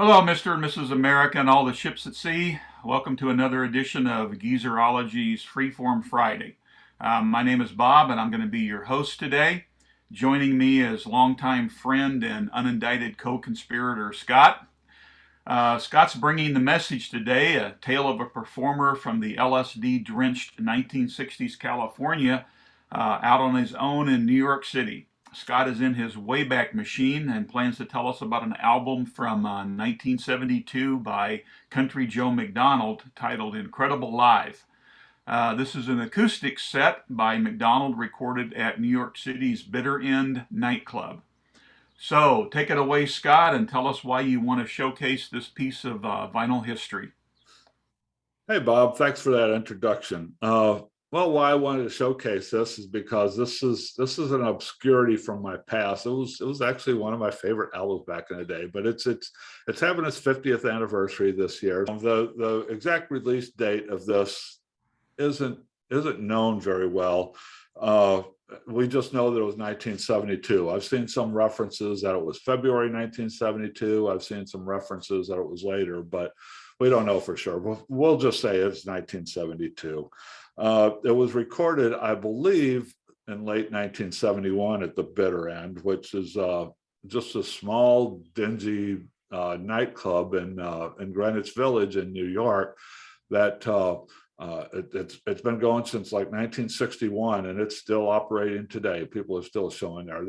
Hello, Mr. and Mrs. America and all the ships at sea. Welcome to another edition of Geezerology's Freeform Friday. My name is Bob, and I'm going to be your host today. Joining me is longtime friend and unindicted co-conspirator Scott. Scott's bringing the message today, a tale of a performer from the LSD-drenched 1960s California, out on his own in New York City. Scott is in his Wayback Machine and plans to tell us about an album from 1972 by Country Joe McDonald titled Incredible Live. This is an acoustic set by McDonald recorded at New York City's Bitter End nightclub. So take it away, Scott, and tell us why you want to showcase this piece of vinyl history. Hey, Bob, thanks for that introduction. Well, why I wanted to showcase this is because this is an obscurity from my past. It was actually one of my favorite albums back in the day, but it's having its 50th anniversary this year. The exact release date of this isn't isn't known very well. Uh, we just know that it was 1972. I've seen some references that it was February 1972. I've seen some references that it was later, but we don't know for sure. We'll just say it's 1972. It was recorded, I believe, in late 1971 at the Bitter End, which is just a small, dingy nightclub in Greenwich Village in New York that it's been going since like 1961, and it's still operating today. People are still showing there.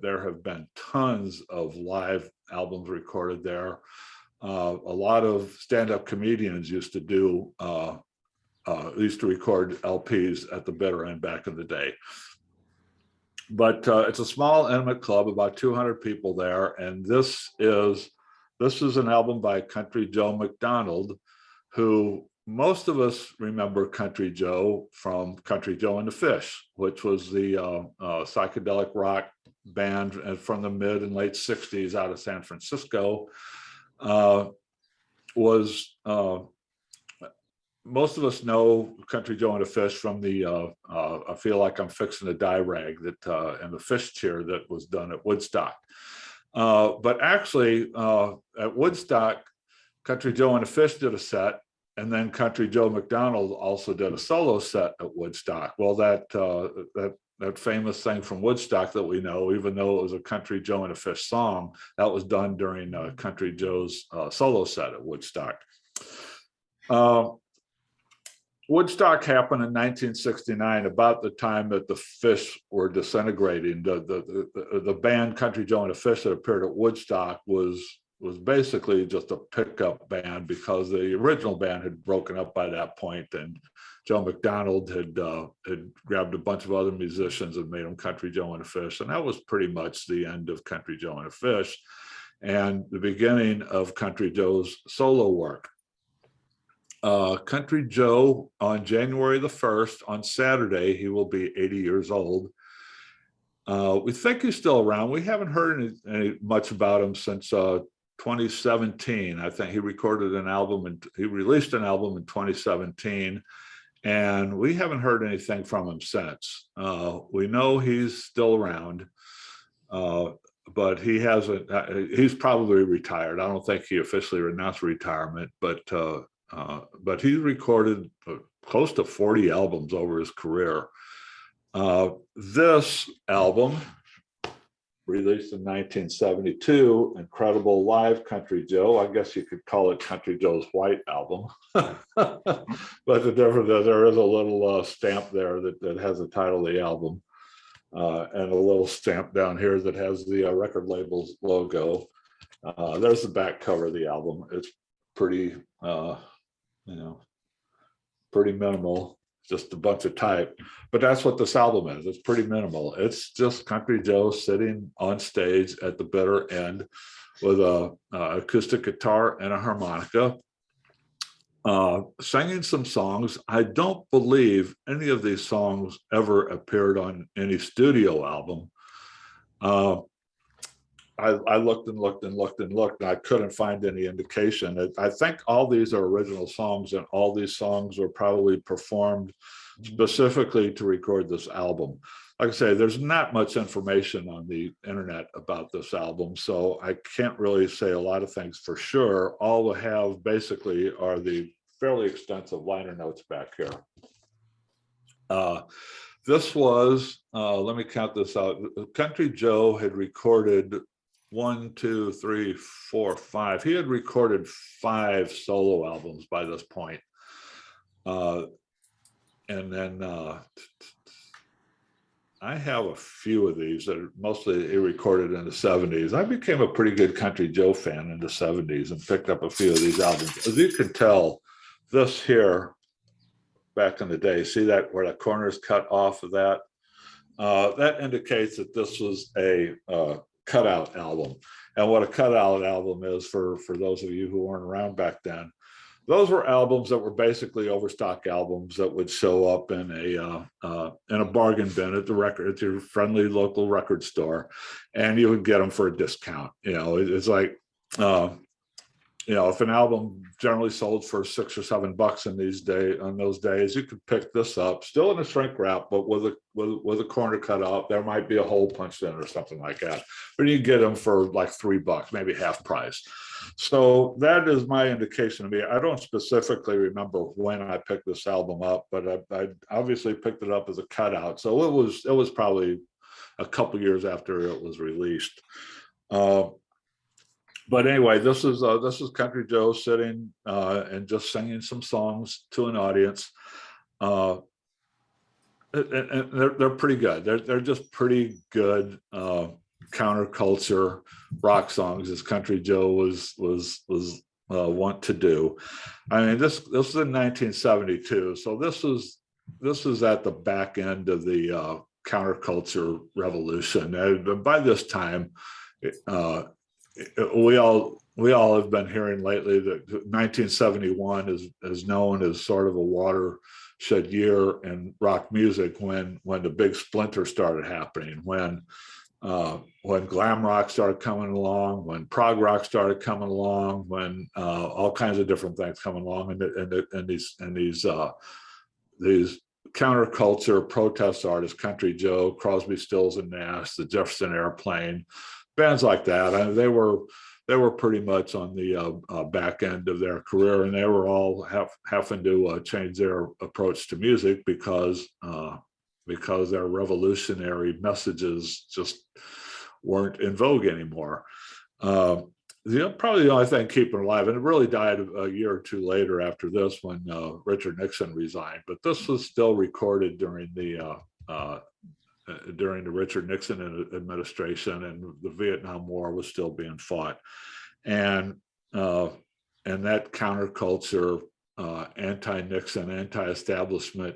There have been tons of live albums recorded there. A lot of stand-up comedians used to record LPs at the Bitter End back in the day. But it's a small, intimate club, about 200 people there, and this is an album by Country Joe McDonald, who most of us remember Country Joe from Country Joe and the Fish, which was the psychedelic rock band from the mid and late 60s out of San Francisco. Most of us know Country Joe and the Fish from the I Feel Like I'm Fixing to Die rag that and the fish cheer that was done at Woodstock. But actually, at Woodstock, Country Joe and the Fish did a set, and then Country Joe McDonald also did a solo set at Woodstock. Well, that famous thing from Woodstock that we know, even though it was a Country Joe and the Fish song, that was done during Country Joe's solo set at Woodstock. Woodstock happened in 1969, about the time that the Fish were disintegrating. The band Country Joe and the Fish that appeared at Woodstock was basically just a pickup band, because the original band had broken up by that point, and Joe McDonald had grabbed a bunch of other musicians and made them Country Joe and the Fish, and that was pretty much the end of Country Joe and the Fish and the beginning of Country Joe's solo work. Country Joe, on January the 1st, on Saturday, he will be 80 years old. We think he's still around. We haven't heard much about him since 2017. I think he recorded an album and he released an album in 2017, and we haven't heard anything from him since. We know he's still around, but he hasn't. He's probably retired. I don't think he officially announced retirement, but he's recorded close to 40 albums over his career. This album, released in 1972, Incredible Live Country Joe. I guess you could call it Country Joe's White Album. But the difference is there is a little stamp there that has the title of the album, and a little stamp down here that has the record label's logo. There's the back cover of the album. It's pretty, pretty minimal, just a bunch of type, but that's what this album is. It's pretty minimal. It's just Country Joe sitting on stage at the Bitter End with a acoustic guitar and a harmonica, singing some songs. I don't believe any of these songs ever appeared on any studio album. I looked and looked and looked and looked, and I couldn't find any indication. I think all these are original songs, and all these songs were probably performed specifically to record this album. like I say, there's not much information on the internet about this album, so I can't really say a lot of things for sure. All we have basically are the fairly extensive liner notes back here. This was, let me count this out. Country Joe had recorded 1, 2, 3, 4, 5. He had recorded 5 solo albums by this point. And then I have a few of these that are mostly he recorded in the 70s. I became a pretty good Country Joe fan in the 70s and picked up a few of these albums. As you can tell, this here, back in the day, see that where the corners cut off of that? That indicates that this was a cutout album. And what a cutout album is, for those of you who weren't around back then, those were albums that were basically overstock albums that would show up in a bargain bin at your friendly local record store, and you would get them for a discount. It's like, if an album generally sold for $6 or $7 on those days, you could pick this up, still in a shrink wrap, but with a corner cut out. There might be a hole punched in or something like that, but you get them for like $3, maybe half price. So that is my indication to me. I don't specifically remember when I picked this album up, but I obviously picked it up as a cutout. So it was probably a couple years after it was released. But anyway, this is Country Joe sitting and just singing some songs to an audience. And they're pretty good. They're just pretty good counterculture rock songs, as Country Joe was wont to do. I mean, this was in 1972, so this is at the back end of the counterculture revolution. And by this time, we all have been hearing lately that 1971 is known as sort of a watershed year in rock music, when the big splinter started happening, when glam rock started coming along, when prog rock started coming along, when all kinds of different things coming along, and these counterculture protest artists, Country Joe, Crosby, Stills and Nash, the Jefferson Airplane, bands like that. I mean, they were pretty much on the back end of their career, and they were all having to change their approach to music because their revolutionary messages just weren't in vogue anymore. Probably the only thing keeping alive, and it really died a year or two later after this, when Richard Nixon resigned. But this was still recorded during the Richard Nixon administration, and the Vietnam War was still being fought, and that counterculture, anti-Nixon, anti-establishment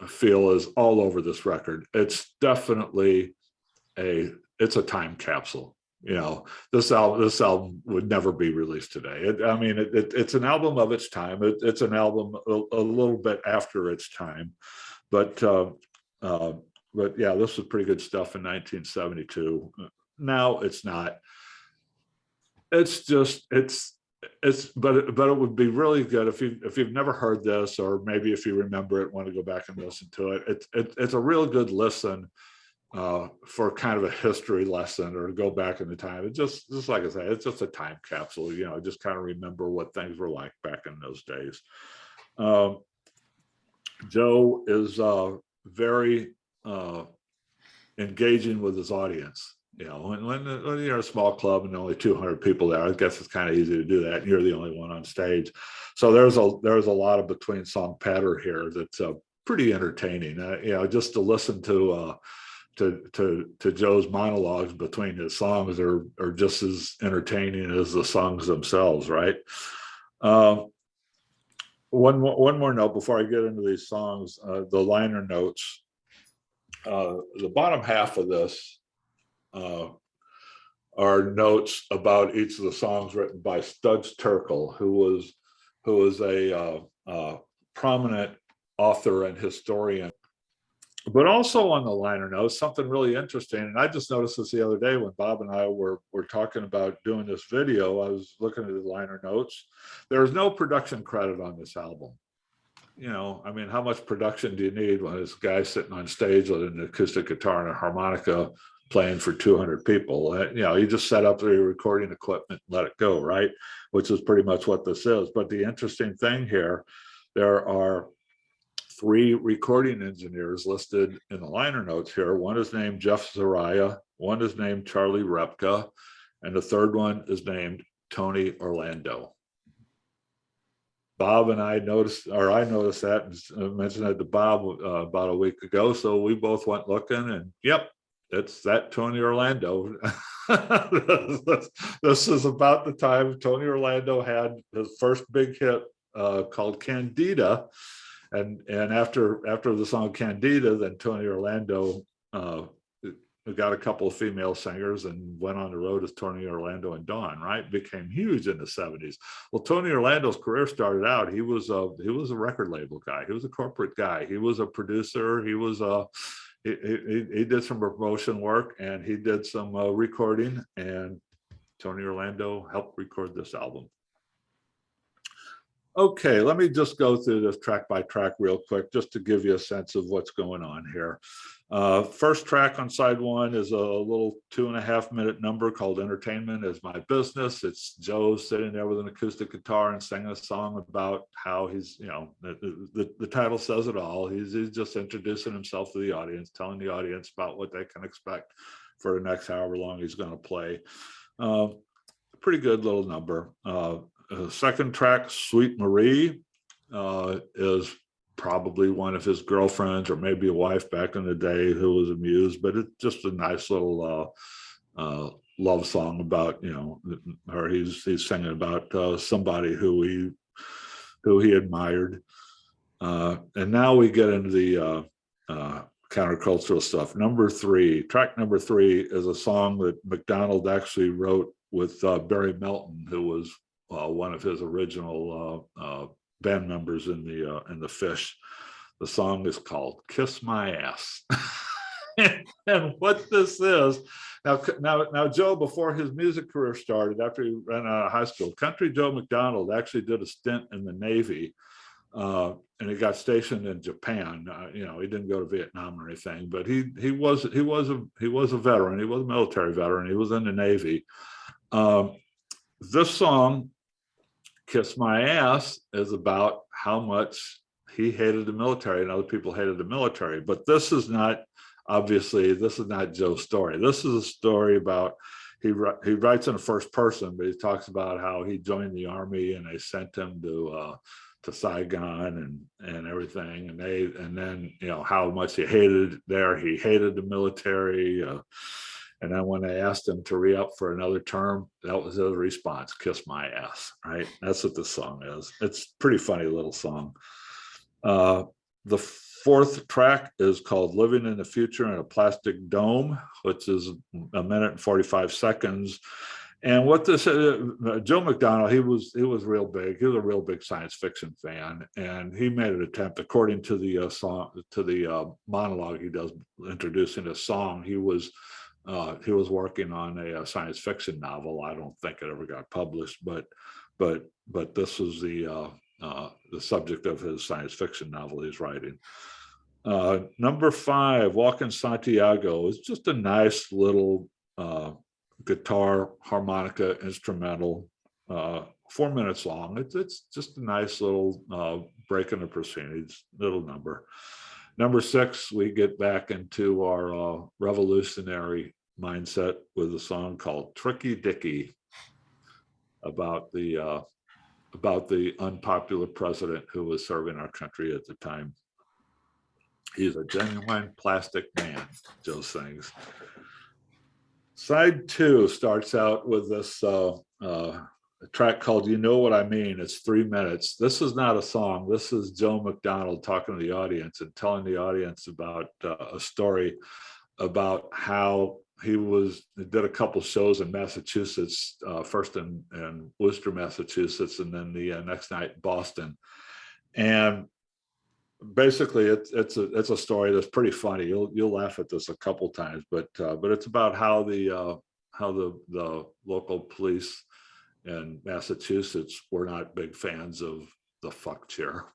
feel is all over this record. It's definitely it's a time capsule. This album would never be released today. It's an album of its time. It's an album a little bit after its time, but yeah, this was pretty good stuff in 1972. Now it's not. It's just but it would be really good if you've never heard this, or maybe if you remember it, want to go back and listen to it. It's a real good listen for kind of a history lesson, or to go back in the time. It's just like I say, it's just a time capsule. Just kind of remember what things were like back in those days. Joe is very engaging with his audience. When you're a small club and only 200 people there, I guess it's kind of easy to do that, and you're the only one on stage. So there's a lot of between song patter here that's pretty entertaining. Just to listen to Joe's monologues between his songs are just as entertaining as the songs themselves, right? One more note before I get into these songs, the liner notes. The bottom half of this are notes about each of the songs written by Studs Terkel, who was a prominent author and historian. But also on the liner notes, something really interesting, and I just noticed this the other day when Bob and I were talking about doing this video. I was looking at the liner notes. There's no production credit on this album. I mean, how much production do you need when this guy sitting on stage with an acoustic guitar and a harmonica playing for 200 people? You just set up the recording equipment and let it go, right? Which is pretty much what this is. But the interesting thing here, there are 3 recording engineers listed in the liner notes here. One is named Jeff Zariah, one is named Charlie Repka, and the third one is named Tony Orlando. Bob and I noticed that and mentioned that to Bob about a week ago. So we both went looking, and yep, it's that Tony Orlando. This is about the time Tony Orlando had his first big hit called Candida. And after the song Candida, then Tony Orlando got a couple of female singers and went on the road as Tony Orlando and Dawn, right? Became huge in the 70s. Well, Tony Orlando's career started out, he was a record label guy. He was a corporate guy. He was a producer. He did some promotion work, and he did some recording, and Tony Orlando helped record this album. Okay, let me just go through this track by track real quick, just to give you a sense of what's going on here. First track on side 1 is a little 2.5-minute number called Entertainment Is My Business. It's Joe sitting there with an acoustic guitar and singing a song about how he's, the title says it all. He's just introducing himself to the audience, telling the audience about what they can expect for the next however long he's going to play. Pretty good little number. Second track, Sweet Marie, is probably one of his girlfriends or maybe a wife back in the day who was amused, but it's just a nice little love song about, or he's singing about somebody who he admired. And now we get into the countercultural stuff. Track number 3 is a song that McDonald actually wrote with Barry Melton, who was one of his original band members in the Fish. The song is called "Kiss My Ass," and what this is now, Joe, before his music career started, after he ran out of high school, Country Joe McDonald actually did a stint in the Navy, and he got stationed in Japan. He didn't go to Vietnam or anything, but he was a veteran. He was a military veteran. He was in the Navy. This song, Kiss My Ass, is about how much he hated the military and other people hated the military. But this is not Joe's story. This is a story about, he writes in the first person, but he talks about how he joined the Army and they sent him to Saigon and everything. And then, how much he hated it there. He hated the military. And then when they asked him to re-up for another term, that was his response, "Kiss my ass," right? That's what this song is. It's a pretty funny little song. The fourth track is called "Living in the Future in a Plastic Dome," which is 1 minute and 45 seconds. And what this Joe McDonald, he was real big. He was a real big science fiction fan, and he made an attempt, according to the monologue he does introducing the song. He was working on a science fiction novel. I don't think it ever got published, but this was the subject of his science fiction novel he's writing. Number 5, "Walking Santiago," is just a nice little guitar harmonica instrumental, 4 minutes long. It's just a nice little break in the proceedings, little number. Number 6, we get back into our revolutionary mindset with a song called "Tricky Dickey," about the unpopular president who was serving our country at the time. He's a genuine plastic man, Joe sings. Side 2 starts out with this a track called "You Know What I Mean." It's 3 minutes. This is not a song. This is Joe McDonald talking to the audience and telling the audience about a story about how he did a couple shows in Massachusetts, first in Worcester, Massachusetts, and then the next night Boston. And basically, it's a story that's pretty funny. You'll laugh at this a couple times, but it's about how the local police in Massachusetts were not big fans of the fuck chair.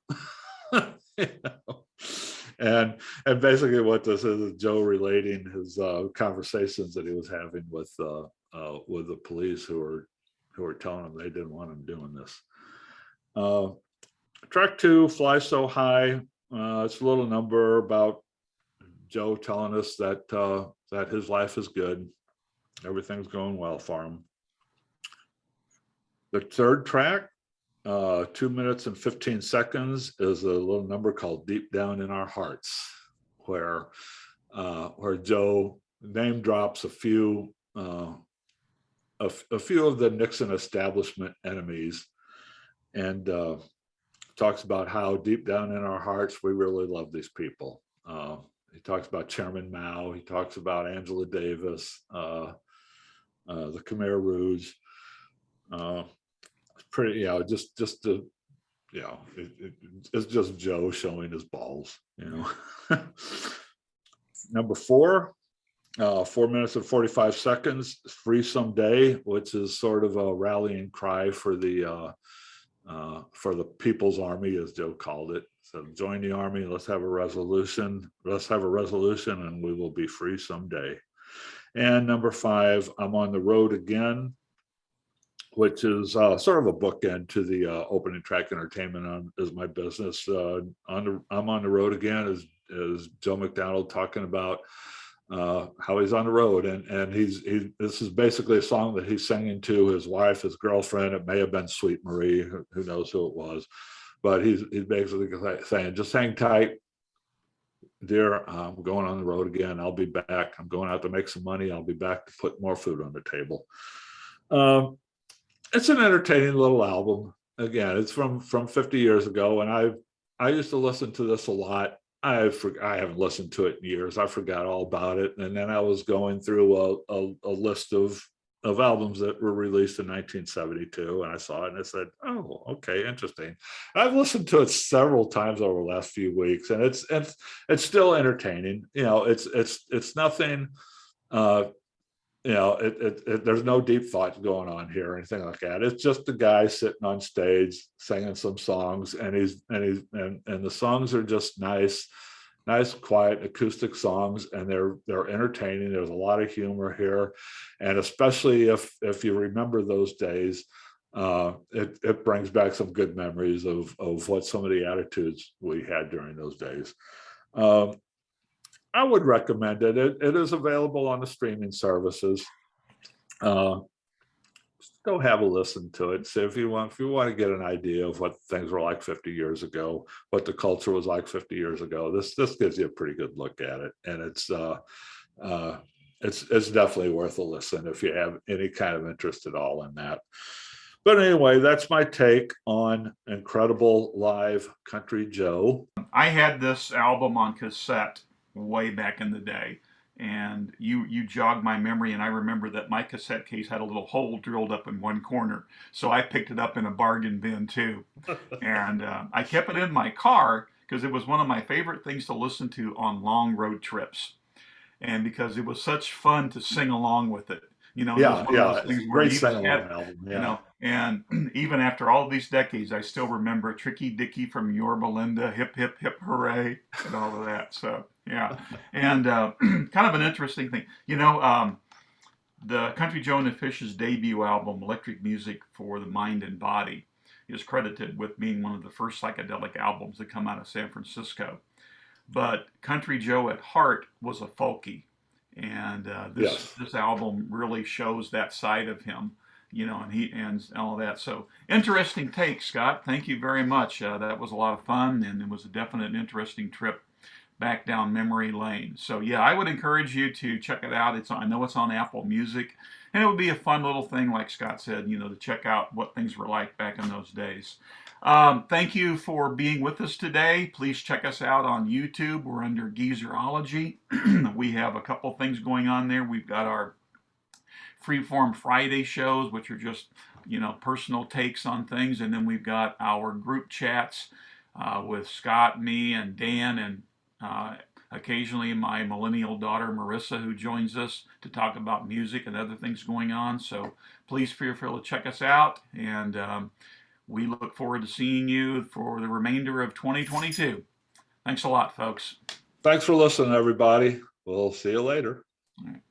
You know? And basically what this is Joe relating his conversations that he was having with the police who were telling him they didn't want him doing this. Track 2, Fly So High. It's a little number about Joe telling us that his life is good. Everything's going well for him. The third track, 2 minutes and 15 seconds, is a little number called Deep Down in Our Hearts, where Joe name drops a few of the Nixon establishment enemies, and talks about how deep down in our hearts we really love these people. He talks about Chairman Mao. He talks about Angela Davis, the Khmer Rouge. Pretty, just the, it's just Joe showing his balls, Number 4, 4 minutes and 45 seconds, Free Someday, which is sort of a rallying cry for the People's Army, as Joe called it. So join the army, let's have a resolution, and we will be free someday. And number 5, I'm on the road again, which is sort of a bookend to the opening track, Entertainment is My Business. I'm on the road again is Joe McDonald talking about how he's on the road, and this is basically a song that he's singing to his wife, his girlfriend. It may have been Sweet Marie, who knows who it was, but he's basically saying, just hang tight, dear. I'm going on the road again. I'll be back. I'm going out to make some money. I'll be back to put more food on the table. It's an entertaining little album. Again, it's from 50 years ago, and I used to listen to this a lot. I haven't listened to it in years. I forgot all about it. And then I was going through a list of albums that were released in 1972, and I saw it and I said, oh, okay, interesting. I've listened to it several times over the last few weeks, and it's still entertaining. It's nothing. There's no deep thought going on here or anything like that. It's just the guy sitting on stage singing some songs, and the songs are just nice, quiet acoustic songs, and they're entertaining. There's a lot of humor here, and especially if you remember those days, it brings back some good memories of what some of the attitudes we had during those days. I would recommend it. It is available on the streaming services. Go have a listen to it. See if you want to get an idea of what things were like 50 years ago, what the culture was like 50 years ago. This gives you a pretty good look at it, and it's definitely worth a listen if you have any kind of interest at all in that. But anyway, that's my take on Incredible Live Country Joe. I had this album on cassette way back in the day, and you jogged my memory, and I remember that my cassette case had a little hole drilled up in one corner, so I picked it up in a bargain bin too. And I kept it in my car because it was one of my favorite things to listen to on long road trips, and because it was such fun to sing along with it. It was one of those things where great you just had, album. And even after all these decades, I still remember Tricky Dickey from Your Belinda, Hip Hip Hip Hooray, and all of that. So yeah, and kind of an interesting thing, the Country Joe and the Fish's debut album, Electric Music for the Mind and Body, is credited with being one of the first psychedelic albums to come out of San Francisco. But Country Joe at heart was a folkie, and this album really shows that side of him, and all that. So interesting take, Scott. Thank you very much. That was a lot of fun, and it was a definite interesting trip back down memory lane. So yeah, I would encourage you to check it out. I know it's on Apple Music, and it would be a fun little thing, like Scott said, to check out what things were like back in those days. Thank you for being with us today. Please check us out on YouTube. We're under Geezerology. We have a couple things going on there. We've got our Freeform Friday shows, which are just, personal takes on things. And then we've got our group chats with Scott, me, and Dan, and occasionally my millennial daughter, Marissa, who joins us to talk about music and other things going on. So please feel free to check us out. And we look forward to seeing you for the remainder of 2022. Thanks a lot, folks. Thanks for listening, everybody. We'll see you later. All right.